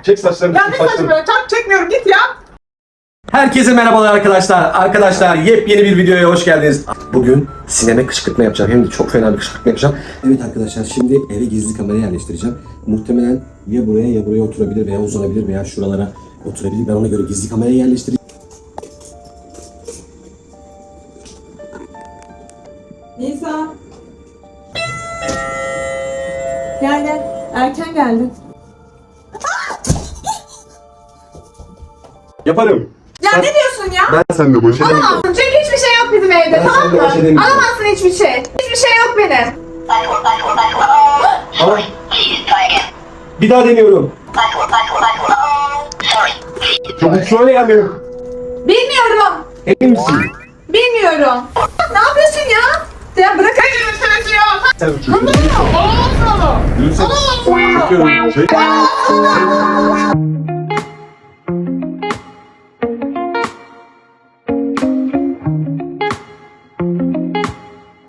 Çek saçlarını. Ya ne saçma böyle? Çekmiyorum, git ya. Herkese merhabalar arkadaşlar. Arkadaşlar yepyeni bir videoya hoş geldiniz. Bugün Sinem'e kışkırtma yapacağım. Hem de çok fena bir kışkırtma yapacağım. Evet arkadaşlar, şimdi eve gizli kamera yerleştireceğim. Muhtemelen ya buraya oturabilir veya uzanabilir veya şuralara oturabilir. Ben ona göre gizli kamerayı yerleştireceğim. Nisa. Gel. Erken geldin. Yaparım. Ya ne diyorsun ya? Ben seninle boş edemem. Alamazsın çünkü hiçbir şey yok bizim evde, Ben tamam seninle mı? baş edemeyeceğim. Alamazsın hiçbir şey. Hiçbir şey yok benim. Ama bir daha deniyorum. Çabuk söyle gelmiyor. Bilmiyorum. Emin misin? Bilmiyorum. Ne yapıyorsun ya? Ya bırak. Sen uçuyorsun. Yürüsene. Çekiyorum. Çek.